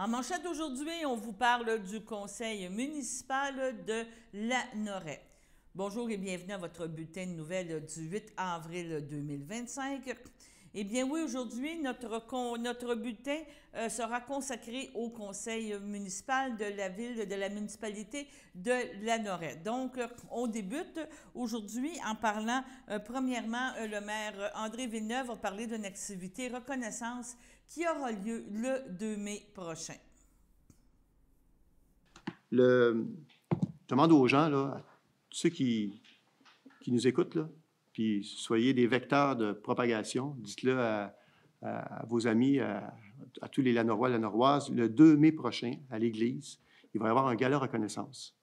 En manchette aujourd'hui, on vous parle du conseil municipal de Lanoret. Bonjour et bienvenue à votre bulletin de nouvelles du 8 avril 2025. Eh bien oui, aujourd'hui, notre bulletin sera consacré au conseil municipal de la ville, de la municipalité de Lanoret. Donc, on débute aujourd'hui en parlant, premièrement, le maire André Villeneuve va parler d'une activité reconnaissance qui aura lieu le 2 mai prochain. Je demande aux gens, là, à tous ceux qui nous écoutent, là, puis soyez des vecteurs de propagation, dites-le à vos amis, à tous les Lanorois, Lanoroises, le 2 mai prochain, à l'Église, il va y avoir un gala reconnaissance.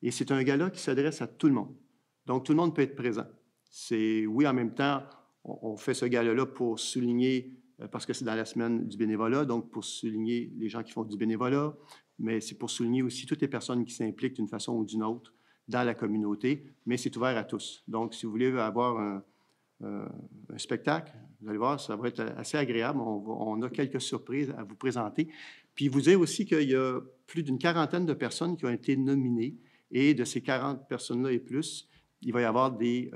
Et c'est un gala qui s'adresse à tout le monde. Donc, tout le monde peut être présent. Oui, en même temps, on fait ce gala-là pour souligner, parce que c'est dans la semaine du bénévolat, donc pour souligner les gens qui font du bénévolat, mais c'est pour souligner aussi toutes les personnes qui s'impliquent d'une façon ou d'une autre dans la communauté, mais c'est ouvert à tous. Donc, si vous voulez avoir un spectacle, vous allez voir, ça va être assez agréable. On a quelques surprises à vous présenter. Puis vous dire aussi qu'il y a plus d'une quarantaine de personnes qui ont été nominées, et de ces 40 personnes-là et plus, il va y avoir des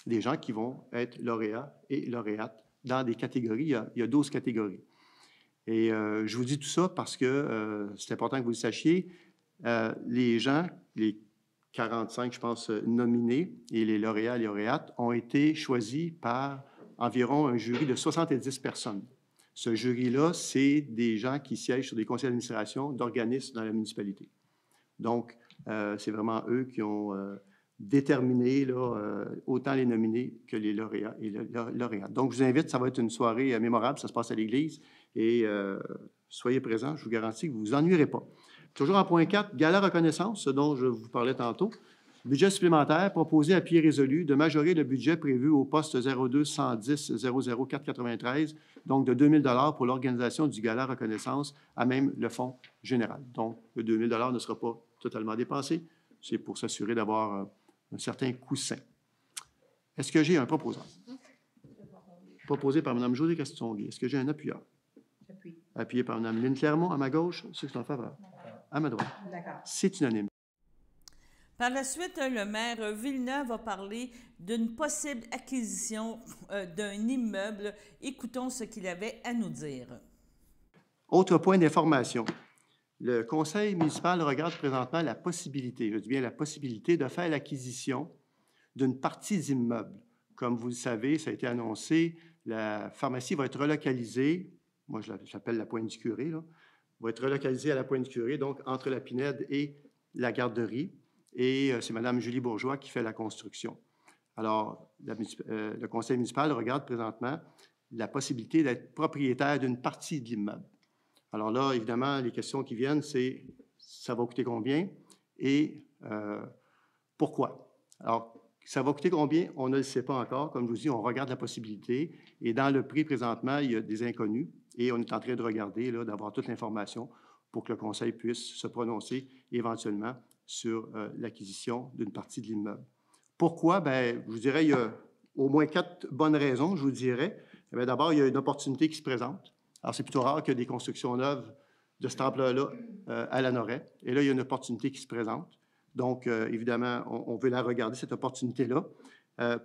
gens qui vont être lauréats et lauréates dans des catégories. Il y a 12 catégories. Et je vous dis tout ça parce que c'est important que vous le sachiez. Les gens, les 45, je pense, nominés et les lauréats et lauréates ont été choisis par environ un jury de 70 personnes. Ce jury-là, c'est des gens qui siègent sur des conseils d'administration d'organismes dans la municipalité. Donc, c'est vraiment eux qui ont déterminé là, autant les nominés que les lauréats et les lauréates. Donc, je vous invite, ça va être une soirée mémorable, ça se passe à l'Église, et soyez présents, je vous garantis que vous ne vous ennuierez pas. Toujours en point 4, gala reconnaissance, ce dont je vous parlais tantôt. Budget supplémentaire proposé à pied résolu de majorer le budget prévu au poste 02 110 00 493, donc de 2 000 pour l'organisation du gala reconnaissance à même le fonds général. Donc, le 2 000 ne sera pas totalement dépensé. C'est pour s'assurer d'avoir un certain coussin. Est-ce que j'ai un proposant? Proposé par Mme Josée Castonguay. Est-ce que j'ai un appuyeur? J'appuie. Appuyé par Mme Lynne Clermont à ma gauche. Ceux qui sont en faveur? À ma droite. D'accord. C'est unanime. Par la suite, le maire Villeneuve va parler d'une possible acquisition d'un immeuble. Écoutons ce qu'il avait à nous dire. Autre point d'information. Le conseil municipal regarde présentement la possibilité, je dis bien la possibilité, de faire l'acquisition d'une partie d'immeuble. Comme vous le savez, ça a été annoncé, la pharmacie va être relocalisée, moi je l'appelle la Pointe du Curé, là, va être relocalisée à la Pointe du Curé, donc entre la Pinède et la garderie. Et c'est Mme Julie Bourgeois qui fait la construction. Alors, le conseil municipal regarde présentement la possibilité d'être propriétaire d'une partie de l'immeuble. Alors là, évidemment, les questions qui viennent, c'est ça va coûter combien et pourquoi? Alors, ça va coûter combien? On ne le sait pas encore. Comme je vous dis, on regarde la possibilité. Et dans le prix, présentement, il y a des inconnus. Et on est en train de regarder, là, d'avoir toute l'information pour que le conseil puisse se prononcer éventuellement sur l'acquisition d'une partie de l'immeuble. Pourquoi? Bien, je vous dirais, il y a au moins 4 bonnes raisons, je vous dirais. D'abord, il y a une opportunité qui se présente. Alors, c'est plutôt rare qu'il y ait des constructions neuves de cette ampleur-là à Lanoret. Et là, il y a une opportunité qui se présente. Donc, évidemment, on veut la regarder, cette opportunité-là.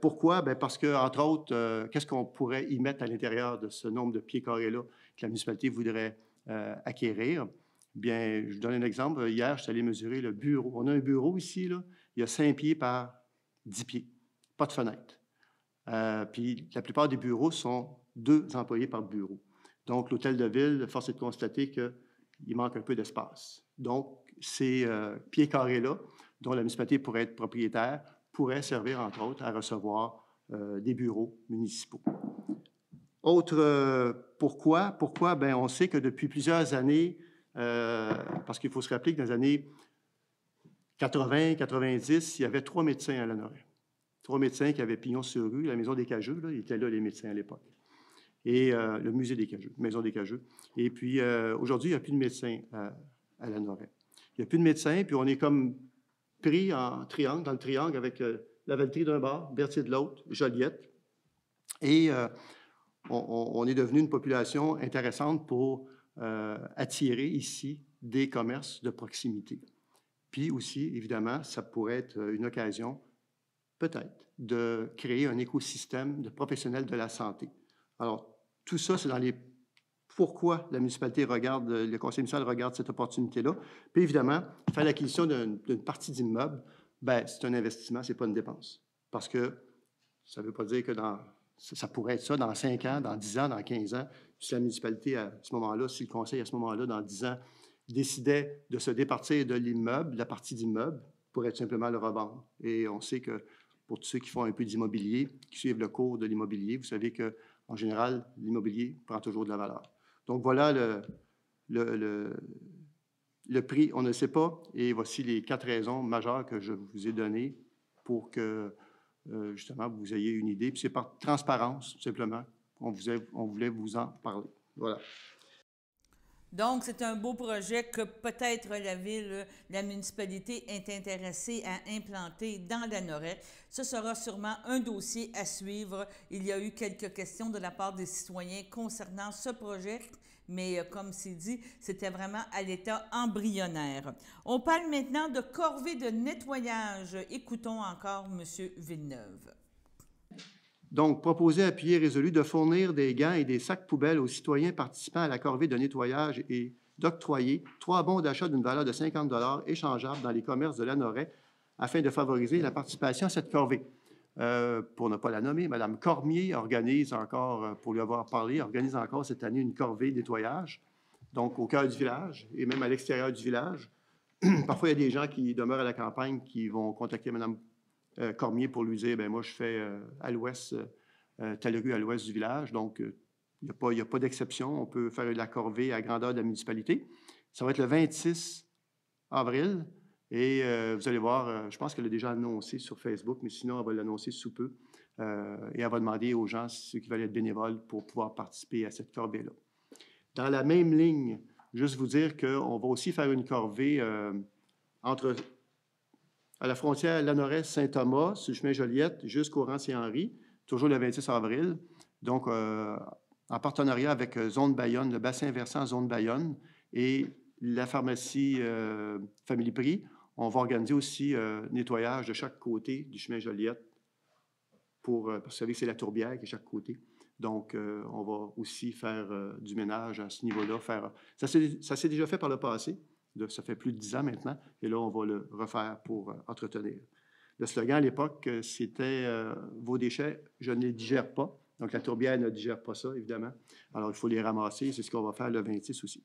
Pourquoi? Bien, parce que, entre autres, qu'est-ce qu'on pourrait y mettre à l'intérieur de ce nombre de pieds carrés-là que la municipalité voudrait acquérir? Bien, je vous donne un exemple. Hier, je suis allé mesurer le bureau. On a un bureau ici, là. Il y a 5 pieds par 10 pieds. Pas de fenêtre. Puis, la plupart des bureaux sont 2 employés par bureau. Donc, l'hôtel de ville, force est de constater qu'il manque un peu d'espace. Donc, ces pieds carrés-là, dont la municipalité pourrait être propriétaire, pourraient servir, entre autres, à recevoir des bureaux municipaux. Autre pourquoi? Pourquoi? Bien, on sait que depuis plusieurs années, parce qu'il faut se rappeler que dans les années 80, 90, il y avait 3 médecins à Lanoret. 3 médecins qui avaient pignon sur rue, la maison des Cageux, là, ils étaient là, les médecins à l'époque. Et le musée des Cageux, maison des Cageux. Et puis, aujourd'hui, il n'y a plus de médecins à Lanoret. Il n'y a plus de médecins, puis on est comme pris en triangle, dans le triangle, avec la Valtrie d'un bord, Berthier de l'autre, Joliette. Et on est devenu une population intéressante pour attirer ici des commerces de proximité. Puis aussi, évidemment, ça pourrait être une occasion, peut-être, de créer un écosystème de professionnels de la santé. Alors, tout ça, c'est dans les pourquoi la municipalité regarde, le conseil municipal regarde cette opportunité-là. Puis évidemment, faire l'acquisition d'une partie d'immeuble, bien, c'est un investissement, ce n'est pas une dépense. Parce que ça ne veut pas dire que ça pourrait être ça dans 5 ans, dans 10 ans, dans 15 ans. Si la municipalité, à ce moment-là, si le conseil, à ce moment-là, dans 10 ans, décidait de se départir de l'immeuble, la partie d'immeuble, pourrait tout simplement le revendre. Et on sait que pour tous ceux qui font un peu d'immobilier, qui suivent le cours de l'immobilier, vous savez qu'en général, l'immobilier prend toujours de la valeur. Donc, voilà le prix, on ne sait pas. Et voici les 4 raisons majeures que je vous ai données pour que, justement, vous ayez une idée. Puis c'est par transparence, tout simplement, on voulait vous en parler. Voilà. Donc, c'est un beau projet que peut-être la ville, la municipalité est intéressée à implanter dans la Lanoret. Ce sera sûrement un dossier à suivre. Il y a eu quelques questions de la part des citoyens concernant ce projet, mais comme c'est dit, c'était vraiment à l'état embryonnaire. On parle maintenant de corvée de nettoyage. Écoutons encore M. Villeneuve. Donc, proposer, appuyer, résolu de fournir des gants et des sacs poubelles aux citoyens participant à la corvée de nettoyage et d'octroyer 3 bons d'achat d'une valeur de 50 $ échangeables dans les commerces de Lanoret afin de favoriser la participation à cette corvée. Pour ne pas la nommer, Mme Cormier organise encore, pour lui avoir parlé, organise encore cette année une corvée de nettoyage, donc au cœur du village et même à l'extérieur du village. Parfois, il y a des gens qui demeurent à la campagne qui vont contacter Mme Cormier pour lui dire, bien, moi, je fais à l'ouest, telle rue à l'ouest du village, donc il n'y a pas d'exception. On peut faire la corvée à grandeur de la municipalité. Ça va être le 26 avril et vous allez voir, je pense qu'elle a déjà annoncé sur Facebook, mais sinon, elle va l'annoncer sous peu et elle va demander aux gens, ceux qui veulent être bénévoles, pour pouvoir participer à cette corvée-là. Dans la même ligne, juste vous dire qu'on va aussi faire une corvée à la frontière Lanoret-Saint-Thomas, sur le chemin Joliette, jusqu'au rang Saint-Henri, toujours le 26 avril. Donc, en partenariat avec Zone Bayonne, le bassin versant Zone Bayonne et la pharmacie Family Prix, on va organiser aussi nettoyage de chaque côté du chemin Joliette parce que vous savez que c'est la tourbière qui est de chaque côté. Donc, on va aussi faire du ménage à ce niveau-là. Ça s'est déjà fait par le passé. Ça fait plus de 10 ans maintenant, et là, on va le refaire pour entretenir. Le slogan à l'époque, c'était « Vos déchets, je ne les digère pas ». Donc, la tourbière ne digère pas ça, évidemment. Alors, il faut les ramasser. C'est ce qu'on va faire le 26 aussi.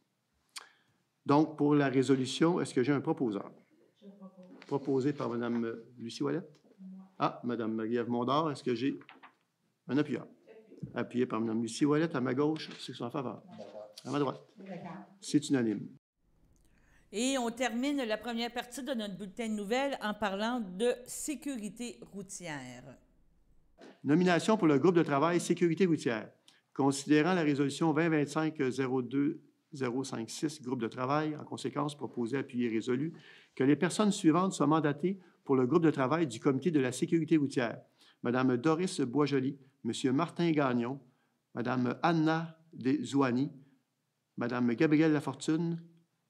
Donc, pour la résolution, est-ce que j'ai un proposeur? Je propose. Proposé par Mme Lucie Ouellette? Ah, Mme Marie-Ève Mondor, est-ce que j'ai un appuyeur? Appuyé par Mme Lucie Ouellette, à ma gauche, c'est en faveur. À ma droite. C'est unanime. Et on termine la première partie de notre bulletin de nouvelles en parlant de sécurité routière. Nomination pour le groupe de travail sécurité routière. Considérant la résolution 2025-02056, groupe de travail, en conséquence, proposé, appuyé, résolu, que les personnes suivantes soient mandatées pour le groupe de travail du comité de la sécurité routière. Mme Doris Boisjoli, M. Martin Gagnon, Mme Anna Zouani, Mme Gabrielle Lafortune,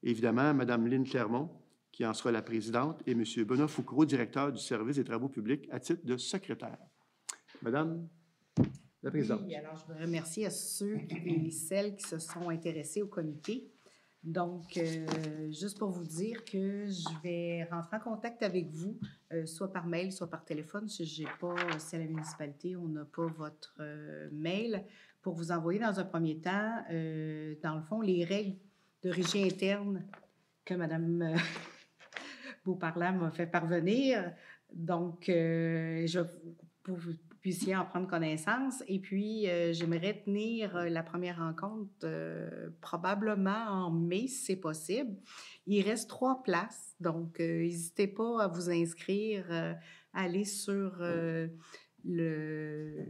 évidemment, Mme Lynne Clermont, qui en sera la présidente, et M. Benoît Foucault, directeur du service des travaux publics, à titre de secrétaire. Madame la présidente. Oui, alors je veux remercier à ceux et celles qui se sont intéressés au comité. Donc, juste pour vous dire que je vais rentrer en contact avec vous, soit par mail, soit par téléphone. Si à la municipalité, on n'a pas votre mail, pour vous envoyer dans un premier temps, dans le fond, les règles de régie interne que Mme Beauparlant m'a fait parvenir. Donc, pour que vous puissiez en prendre connaissance. Et puis, j'aimerais tenir la première rencontre probablement en mai, si c'est possible. Il reste 3 places, donc n'hésitez pas à vous inscrire, à aller sur le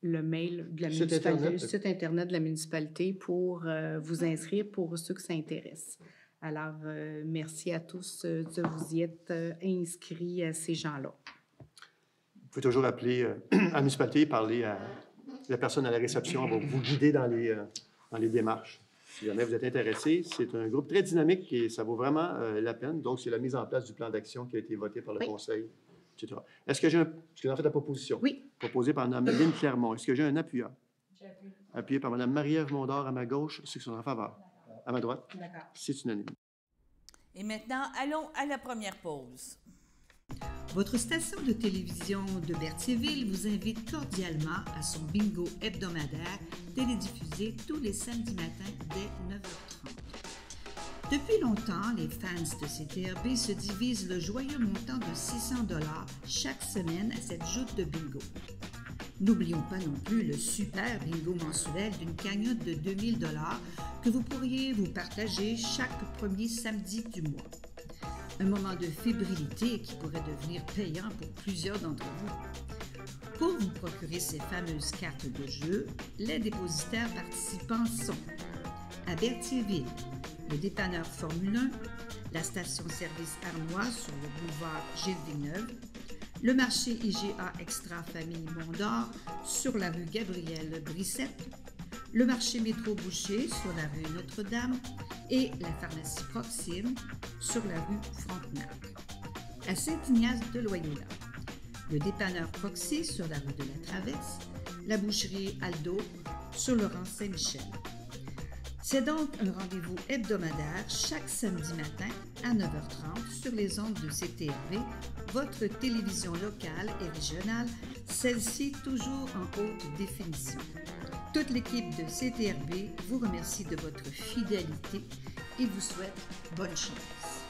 mail de la municipalité, le site Internet de la municipalité pour vous inscrire pour ceux que ça intéresse. Alors, merci à tous de vous y être inscrits à ces gens-là. Vous pouvez toujours appeler à la municipalité, parler à la personne à la réception, elle va vous guider dans les démarches. si jamais vous êtes intéressé. C'est un groupe très dynamique et ça vaut vraiment la peine. Donc, c'est la mise en place du plan d'action qui a été voté par le Conseil, etc. Est-ce que j'ai parce que vous en faites la proposition? Oui. Proposée par Mme Lynne Clermont. Est-ce que j'ai un appuyant? J'appuie. Appuyé par Mme Marie-Ève Mondor à ma gauche. Ceux qui sont en faveur. À ma droite. D'accord. C'est unanime. Et maintenant, allons à la première pause. Votre station de télévision de Berthierville vous invite cordialement à son bingo hebdomadaire télédiffusé tous les samedis matins dès 9h30. Depuis longtemps, les fans de CTRB se divisent le joyeux montant de 600 $ chaque semaine à cette joute de bingo. N'oublions pas non plus le super bingo mensuel d'une cagnotte de 2000 $ que vous pourriez vous partager chaque premier samedi du mois. Un moment de fébrilité qui pourrait devenir payant pour plusieurs d'entre vous. Pour vous procurer ces fameuses cartes de jeu, les dépositaires participants sont à Berthierville, le dépanneur Formule 1, la station-service Arnois sur le boulevard Gilles-Villeneuve, le marché IGA Extra Famille Mondor sur la rue Gabrielle Brissette, le marché Métro Boucher sur la rue Notre-Dame et la pharmacie Proxime sur la rue Frontenac. À Saint-Ignace de Loyola, le dépanneur Proxy sur la rue de la Traverse, la boucherie Aldo sur le rang Saint-Michel. C'est donc un rendez-vous hebdomadaire chaque samedi matin à 9h30 sur les ondes de CTRV, votre télévision locale et régionale, celle-ci toujours en haute définition. Toute l'équipe de CTRB vous remercie de votre fidélité et vous souhaite bonne chance.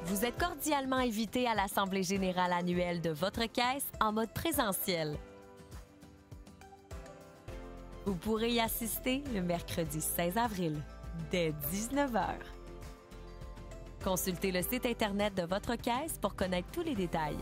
Vous êtes cordialement invité à l'Assemblée générale annuelle de votre caisse en mode présentiel. Vous pourrez y assister le mercredi 16 avril, dès 19h. Consultez le site Internet de votre caisse pour connaître tous les détails.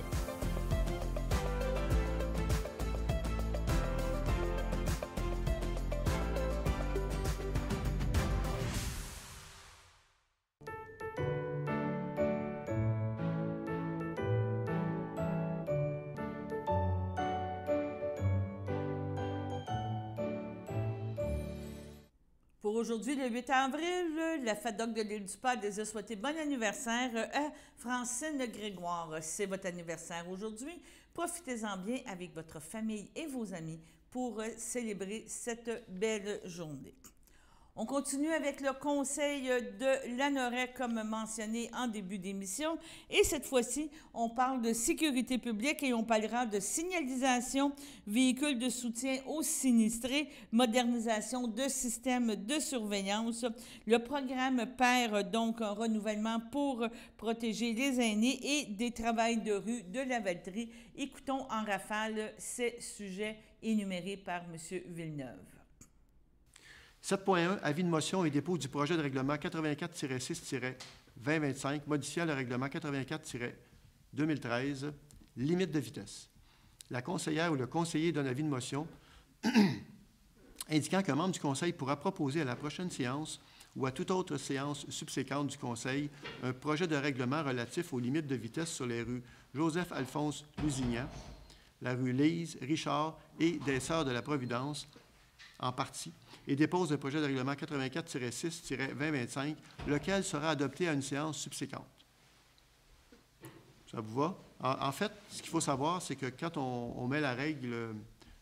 Pour aujourd'hui, le 8 avril, la FADOC de l'île du Pas désire souhaiter bon anniversaire à Francine Grégoire. C'est votre anniversaire aujourd'hui. Profitez-en bien avec votre famille et vos amis pour célébrer cette belle journée. On continue avec le conseil de l'ANOREC, comme mentionné en début d'émission. Et cette fois-ci, on parle de sécurité publique et on parlera de signalisation, véhicules de soutien aux sinistrés, modernisation de systèmes de surveillance. Le programme perd donc un renouvellement pour protéger les aînés et des travails de rue de la Valtrie. Écoutons en rafale ces sujets énumérés par M. Villeneuve. 7.1, avis de motion et dépôt du projet de règlement 84-6-2025, modifiant le règlement 84-2013, limite de vitesse. La conseillère ou le conseiller donne avis de motion indiquant qu'un membre du conseil pourra proposer à la prochaine séance ou à toute autre séance subséquente du conseil un projet de règlement relatif aux limites de vitesse sur les rues Joseph-Alphonse Lusignan, la rue Lise, Richard et des Sœurs de la Providence, en partie, et dépose le projet de règlement 84-6-2025, lequel sera adopté à une séance subséquente. Ça vous va? En fait, ce qu'il faut savoir, c'est que quand on met la règle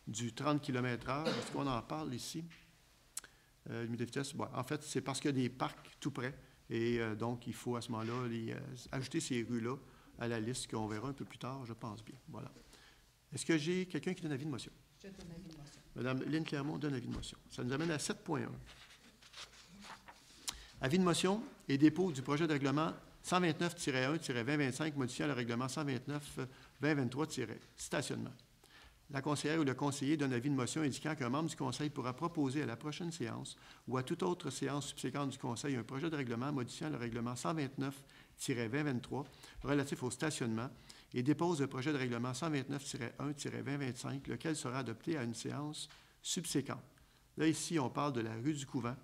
du 30 km/h, est-ce qu'on en parle ici? Limite de vitesse, bon, en fait, c'est parce qu'il y a des parcs tout près, et donc il faut à ce moment-là ajouter ces rues-là à la liste qu'on verra un peu plus tard, je pense bien. Voilà. Est-ce que j'ai quelqu'un qui donne avis de motion? Je donne avis de motion. Mme Lynne Clermont donne avis de motion. Ça nous amène à 7.1. Avis de motion et dépôt du projet de règlement 129-1-2025, modifiant le règlement 129-2023-stationnement. La conseillère ou le conseiller donne avis de motion indiquant qu'un membre du conseil pourra proposer à la prochaine séance ou à toute autre séance subséquente du conseil un projet de règlement modifiant le règlement 129-2023 relatif au stationnement et dépose le projet de règlement 129-1-2025, lequel sera adopté à une séance subséquente. Là, ici, on parle de la rue du Couvent,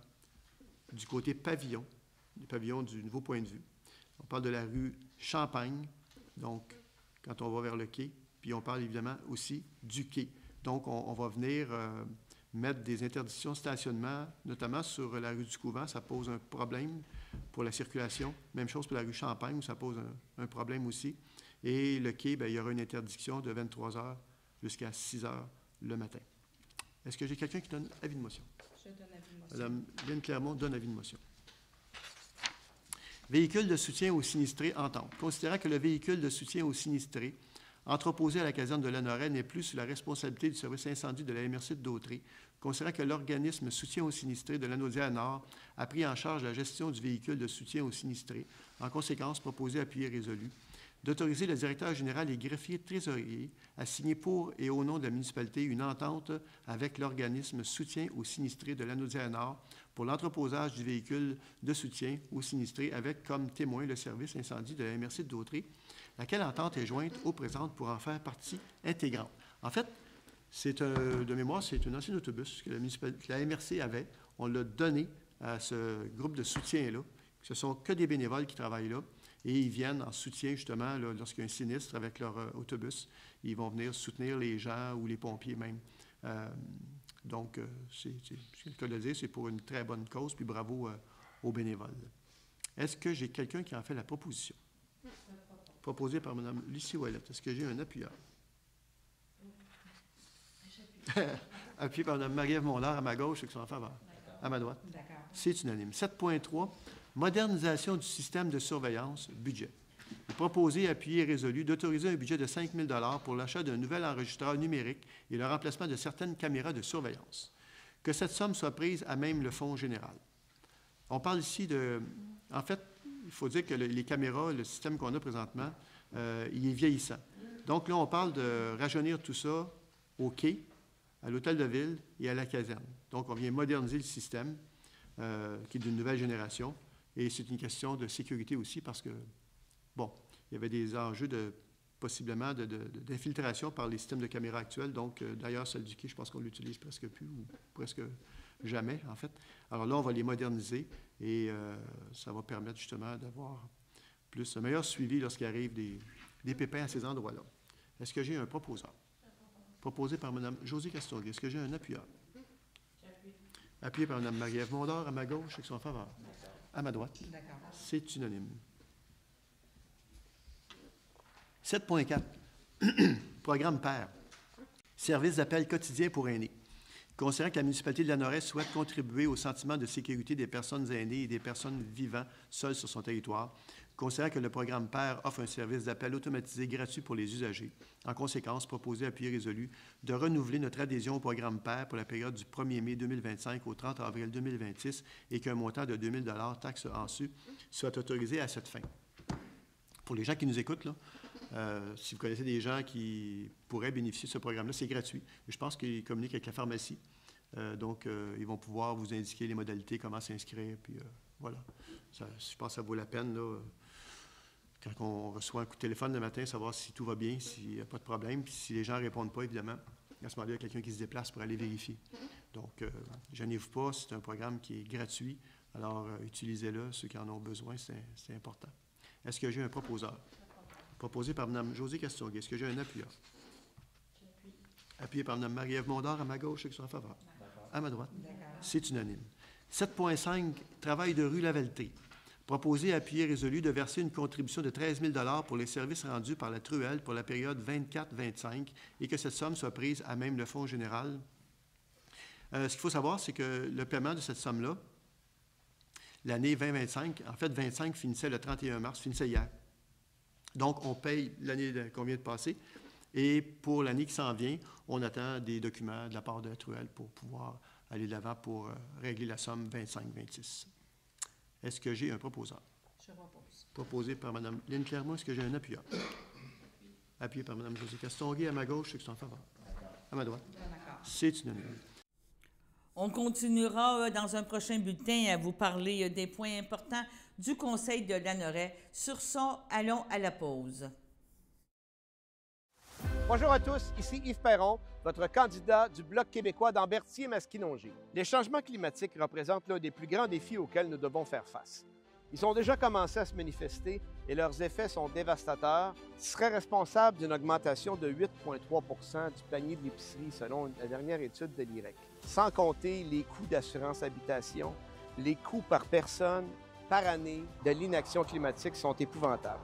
du côté pavillon, du pavillon du nouveau point de vue. On parle de la rue Champagne, donc quand on va vers le quai, puis on parle évidemment aussi du quai. Donc, on va venir mettre des interdictions de stationnement, notamment sur la rue du Couvent. Ça pose un problème pour la circulation. Même chose pour la rue Champagne, où ça pose un problème aussi. Et le quai, bien, il y aura une interdiction de 23 h jusqu'à 6 h le matin. Est-ce que j'ai quelqu'un qui donne avis de motion? Je donne avis de motion. Madame Lynne Clermont donne avis de motion. Véhicule de soutien aux sinistrés, entente. Considérant que le véhicule de soutien aux sinistrés entreposé à la caserne de Lanoraie n'est plus sous la responsabilité du service incendie de la MRC de Dautrey, considérant que l'organisme Soutien aux sinistrés de Lanaudière-Nord a pris en charge la gestion du véhicule de soutien aux sinistrés, en conséquence, proposé, appuyé, résolu, d'autoriser le directeur général et greffier trésorier à signer pour et au nom de la municipalité une entente avec l'organisme Soutien aux sinistrés de Lanaudière-Nord pour l'entreposage du véhicule de soutien aux sinistrés avec comme témoin le service incendie de la MRC de Dautrey, laquelle entente est jointe au présent pour en faire partie intégrante. En fait, de mémoire, c'est un ancien autobus que la MRC avait. On l'a donné à ce groupe de soutien-là. Ce ne sont que des bénévoles qui travaillent là. Et ils viennent en soutien, justement, lorsqu'il y a un sinistre avec leur autobus. Ils vont venir soutenir les gens ou les pompiers même. Donc, c'est le cas de le dire, c'est pour une très bonne cause, puis bravo aux bénévoles. Est-ce que j'ai quelqu'un qui en fait la proposition? Proposée par Mme Lucie Ouellette. Est-ce que j'ai un appuyeur? Appuyé par Mme Marie-Ève Mondard à ma gauche, ceux qui sont en faveur. À ma droite. C'est unanime. 7.3. Modernisation du système de surveillance, budget. Proposé, appuyé et résolu d'autoriser un budget de 5 000 $ pour l'achat d'un nouvel enregistreur numérique et le remplacement de certaines caméras de surveillance. Que cette somme soit prise à même le fonds général. On parle ici de... En fait, il faut dire que les caméras, le système qu'on a présentement, il est vieillissant. Donc là, on parle de rajeunir tout ça au quai, à l'hôtel de ville et à la caserne. Donc, on vient moderniser le système, qui est d'une nouvelle génération. Et c'est une question de sécurité aussi parce que, bon, il y avait des enjeux possiblement d'infiltration par les systèmes de caméras actuels. Donc, d'ailleurs, celle du quai, je pense qu'on l'utilise presque plus ou presque jamais, en fait. Alors là, on va les moderniser et ça va permettre justement d'avoir un meilleur suivi lorsqu'il arrive des pépins à ces endroits-là. Est-ce que j'ai un proposeur? Proposé par Mme Josée Castonguay. Est-ce que j'ai un appuyeur? Appuyé par Mme Marie-Ève Mondard à ma gauche, ceux qui sont en faveur. À ma droite. C'est unanime. 7.4. Programme PER. Service d'appel quotidien pour aînés. Considérant que la municipalité de Lanoraie souhaite contribuer au sentiment de sécurité des personnes aînées et des personnes vivant seules sur son territoire, considérant que le programme PER offre un service d'appel automatisé gratuit pour les usagers. En conséquence, proposé, appuyé, résolu de renouveler notre adhésion au programme PER pour la période du 1er mai 2025 au 30 avril 2026 et qu'un montant de 2 000 $ taxes en su soit autorisé à cette fin. Pour les gens qui nous écoutent, là, si vous connaissez des gens qui pourraient bénéficier de ce programme-là, c'est gratuit. Je pense qu'ils communiquent avec la pharmacie. Donc, ils vont pouvoir vous indiquer les modalités, comment s'inscrire. Puis voilà. Je pense que ça vaut la peine, là, quand on reçoit un coup de téléphone le matin, savoir si tout va bien, s'il n'y a pas de problème. Puis si les gens ne répondent pas, évidemment, à ce moment-là, il y a quelqu'un qui se déplace pour aller vérifier. Donc, gênez-vous pas, c'est un programme qui est gratuit. Alors, utilisez-le, ceux qui en ont besoin, c'est important. Est-ce que j'ai un proposeur? Proposé par Mme Josée Castonguay. Est-ce que j'ai un appuyeur? Appuyé par Mme Marie-Ève Mondard à ma gauche, ceux qui sont en faveur. À ma droite. C'est unanime. 7.5. Travail de rue Lavaltrie. Proposé, appuyé, résolu de verser une contribution de 13 000 $ pour les services rendus par la Truelle pour la période 24-25 et que cette somme soit prise à même le fonds général. Ce qu'il faut savoir, c'est que le paiement de cette somme-là, l'année 2025, en fait, 25 finissait le 31 mars, finissait hier. Donc, on paye l'année qu'on vient de passer. Et pour l'année qui s'en vient, on attend des documents de la part de la Truelle pour pouvoir aller de l'avant pour régler la somme 25-26. Est-ce que j'ai un proposeur? Je propose. Proposé par Mme Lynne Clermont. Est-ce que j'ai un appuyeur? Appuyé par Mme Josée Castonguay. À ma gauche, ceux qui sont en faveur. À ma droite. C'est unanime. On continuera dans un prochain bulletin à vous parler des points importants du Conseil de Lanoraie. Sur ça, allons à la pause. Bonjour à tous, ici Yves Perron, votre candidat du Bloc québécois dans Berthier-Masquinongé. Les changements climatiques représentent l'un des plus grands défis auxquels nous devons faire face. Ils ont déjà commencé à se manifester et leurs effets sont dévastateurs, serait responsable d'une augmentation de 8,3 du panier de l'épicerie selon la dernière étude de l'IREC. Sans compter les coûts d'assurance habitation, les coûts par personne, par année de l'inaction climatique sont épouvantables.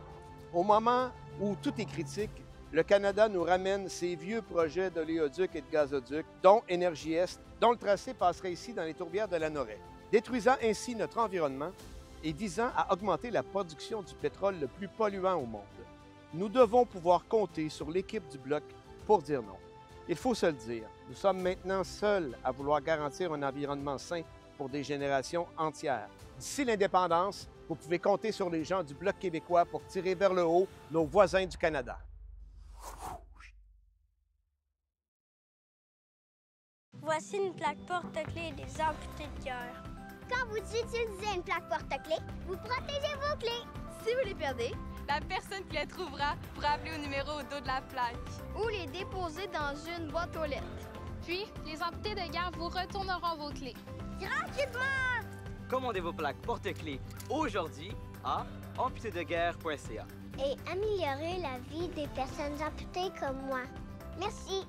Au moment où tout est critique, le Canada nous ramène ses vieux projets d'oléoduc et de gazoduc, dont Énergie Est, dont le tracé passerait ici dans les tourbières de la Noret, détruisant ainsi notre environnement et visant à augmenter la production du pétrole le plus polluant au monde. Nous devons pouvoir compter sur l'équipe du Bloc pour dire non. Il faut se le dire, nous sommes maintenant seuls à vouloir garantir un environnement sain pour des générations entières. D'ici l'indépendance, vous pouvez compter sur les gens du Bloc québécois pour tirer vers le haut nos voisins du Canada. Voici une plaque porte-clés des amputés de cœur. Quand vous utilisez une plaque porte-clés, vous protégez vos clés. Si vous les perdez, la personne qui les trouvera pourra appeler au numéro au dos de la plaque. Ou les déposer dans une boîte aux lettres. Puis, les amputés de guerre vous retourneront vos clés. Gratuitement! Commandez vos plaques porte-clés aujourd'hui à amputédeguerre.ca. Et améliorer la vie des personnes amputées comme moi. Merci.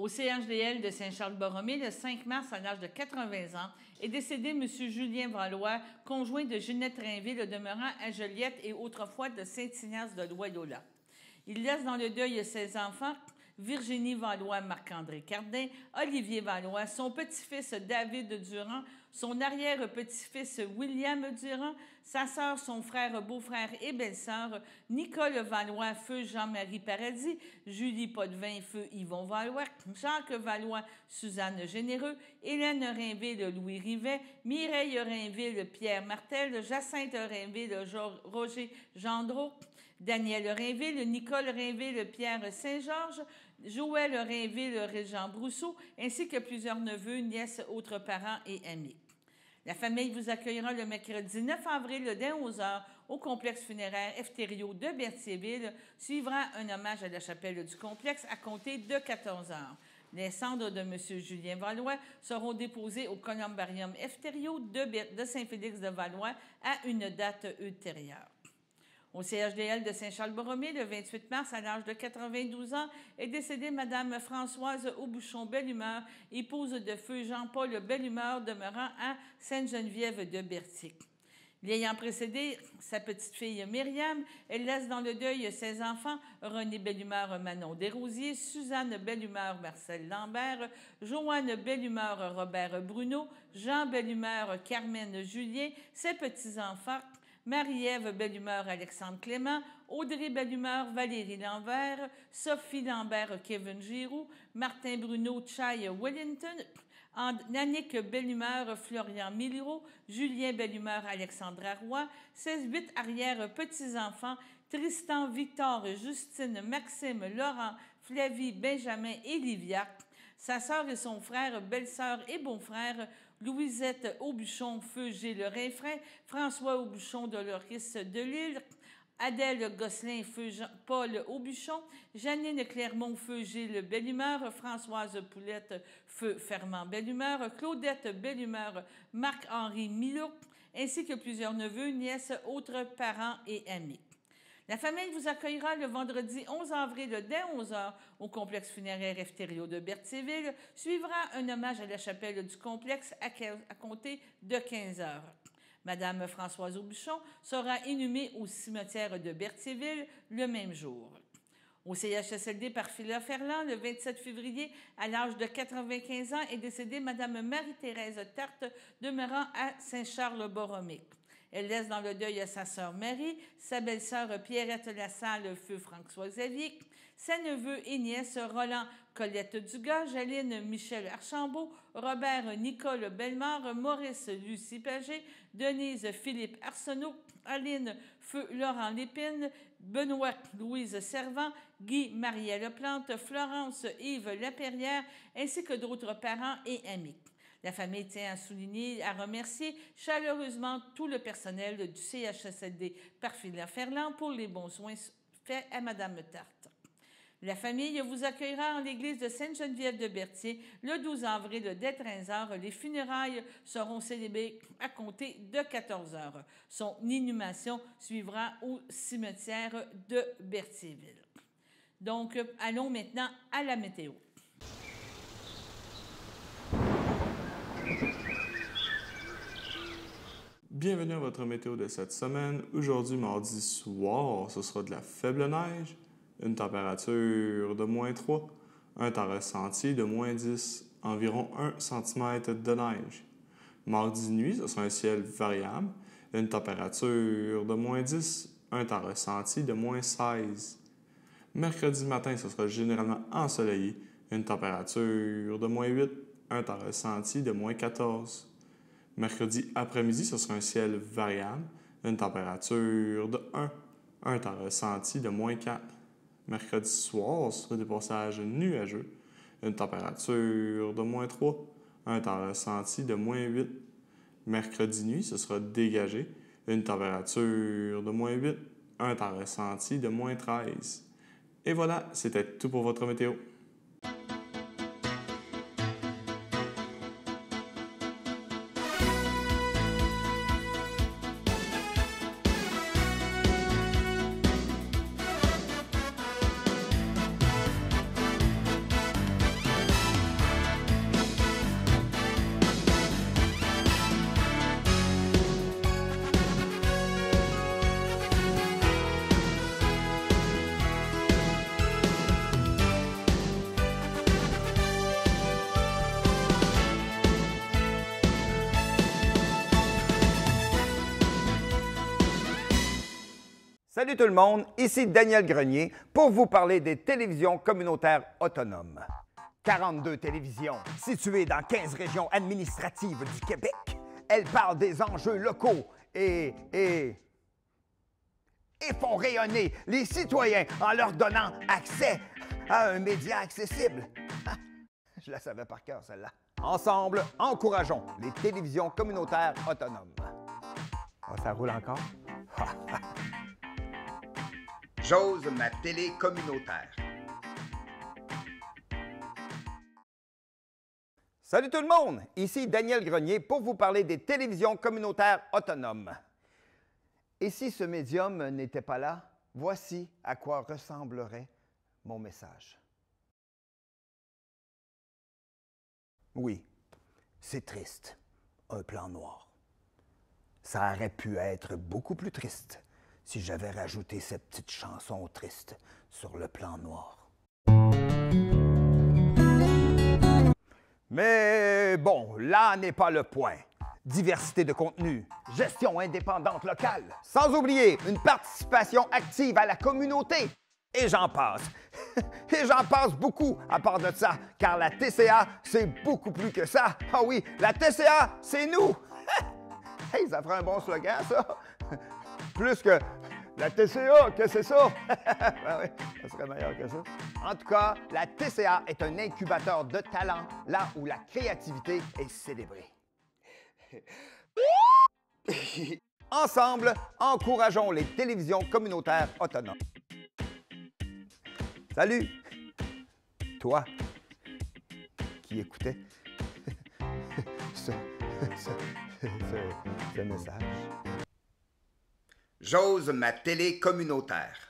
Au CHDL de Saint-Charles-Borromée, le 5 mars, à l'âge de 80 ans, est décédé M. Julien Valois, conjoint de Ginette Rainville, demeurant à Joliette et autrefois de Saint-Ignace de Loyola. Il laisse dans le deuil ses enfants, Virginie Valois, Marc-André Cardin, Olivier Valois, son petit-fils David Durand, son arrière-petit-fils William Durand, sa sœur, son frère, beau-frère et belle-sœur, Nicole Valois, feu Jean-Marie Paradis, Julie Potvin, feu Yvon Valois, Jacques Valois, Suzanne Généreux, Hélène Rainville, Louis Rivet, Mireille Rainville, Pierre Martel, Jacinthe Rainville, Roger Gendreau, Daniel Rainville, Nicole Rainville, Pierre Saint-Georges, Joël Rainville, Régent Brousseau, ainsi que plusieurs neveux, nièces, autres parents et amis. La famille vous accueillera le mercredi 9 avril dès 11h au complexe funéraire Efterio de Berthierville. Suivra un hommage à la chapelle du complexe à compter de 14h. Les cendres de M. Julien Valois seront déposées au columbarium Efterio de Saint-Félix-de-Valois à une date ultérieure. Au CHDL de Saint-Charles-Borromée, le 28 mars, à l'âge de 92 ans, est décédée Mme Françoise Aubuchon-Bellumeur, épouse de feu Jean-Paul Bellumeur, demeurant à Sainte-Geneviève de Berthier. L'ayant précédé sa petite-fille Myriam, elle laisse dans le deuil ses enfants, René Bellumeur, Manon Desrosiers, Suzanne Bellumeur, Marcel Lambert, Joanne Bellumeur, Robert Bruno, Jean Bellumeur, Carmen Julien, ses petits-enfants, Marie-Ève Bellumeur, Alexandre Clément, Audrey Bellumeur, Valérie Lambert, Sophie Lambert, Kevin Giroux, Martin Bruno, Chai Wellington, Annick Bellumeur, Florian Miliro, Julien Bellumeur, Alexandra Roy, 16-8 arrière-petits-enfants, Tristan, Victor, Justine, Maxime, Laurent, Flavie, Benjamin et Livia, sa sœur et son frère, belle-sœur et beau-frère, Louisette Aubuchon, feu Gilles Rinfrain, François Aubuchon de Loris de Lille, Adèle Gosselin, feu Paul Aubuchon, Janine Clermont, feu Gilles Bellumeur, Françoise Poulette, feu Fernand Bellumeur, Claudette Bellumeur, Marc-Henri Milot, ainsi que plusieurs neveux, nièces, autres parents et amis. La famille vous accueillera le vendredi 11 avril dès 11h au complexe funéraire Efterio de Berthierville. Suivra un hommage à la chapelle du complexe à compter de 15h. Madame Françoise Aubuchon sera inhumée au cimetière de Berthierville le même jour. Au CHSLD par Phila Ferland, le 27 février, à l'âge de 95 ans, est décédée Madame Marie-Thérèse Tarte, demeurant à Saint-Charles-Borromée. Elle laisse dans le deuil sa sœur Marie, sa belle-sœur Pierrette Lassalle, feu François-Xavier, ses neveux et nièces Roland Colette Dugas, Jaline Michel Archambault, Robert Nicole Bellemare, Maurice Lucie Pagé, Denise Philippe Arsenault, Aline Feu Laurent Lépine, Benoît Louise Servant, Guy Marielle Plante, Florence Yves Laperrière, ainsi que d'autres parents et amis. La famille tient à souligner, à remercier chaleureusement tout le personnel du CHSLD Parfila-Ferland pour les bons soins faits à Mme Tarte. La famille vous accueillera en l'église de Sainte-Geneviève de Berthier le 12 avril dès 13h. Les funérailles seront célébrées à compter de 14h. Son inhumation suivra au cimetière de Berthierville. Donc, allons maintenant à la météo. Bienvenue à votre météo de cette semaine. Aujourd'hui, mardi soir, ce sera de la faible neige, une température de -3, un temps ressenti de -10, environ 1 cm de neige. Mardi nuit, ce sera un ciel variable, une température de -10, un temps ressenti de -16. Mercredi matin, ce sera généralement ensoleillé, une température de -8, un temps ressenti de -14. Mercredi après-midi, ce sera un ciel variable, une température de 1, un temps ressenti de -4. Mercredi soir, ce sera des passages nuageux, une température de -3, un temps ressenti de -8. Mercredi nuit, ce sera dégagé, une température de -8, un temps ressenti de -13. Et voilà, c'était tout pour votre météo. Salut tout le monde, ici Daniel Grenier pour vous parler des télévisions communautaires autonomes. 42 télévisions situées dans 15 régions administratives du Québec. Elles parlent des enjeux locaux et font rayonner les citoyens en leur donnant accès à un média accessible. Je la savais par cœur, celle-là. Ensemble, encourageons les télévisions communautaires autonomes. Oh, ça roule encore? J'ose ma télé communautaire. Salut tout le monde, ici Daniel Grenier pour vous parler des télévisions communautaires autonomes. Et si ce médium n'était pas là, voici à quoi ressemblerait mon message. Oui, c'est triste, un plan noir. Ça aurait pu être beaucoup plus triste si j'avais rajouté cette petite chanson triste sur le plan noir. Mais bon, là n'est pas le point. Diversité de contenu, gestion indépendante locale, sans oublier une participation active à la communauté. Et j'en passe. Et j'en passe beaucoup à part de ça, car la TCA, c'est beaucoup plus que ça. Ah oui, la TCA, c'est nous. Hey, ça ferait un bon slogan, ça. Plus que la TCA, que c'est ça? Ben oui, ça serait meilleur que ça. En tout cas, la TCA est un incubateur de talent, là où la créativité est célébrée. Ensemble, encourageons les télévisions communautaires autonomes. Salut! Toi qui écoutais ce message. J'ose ma télé communautaire.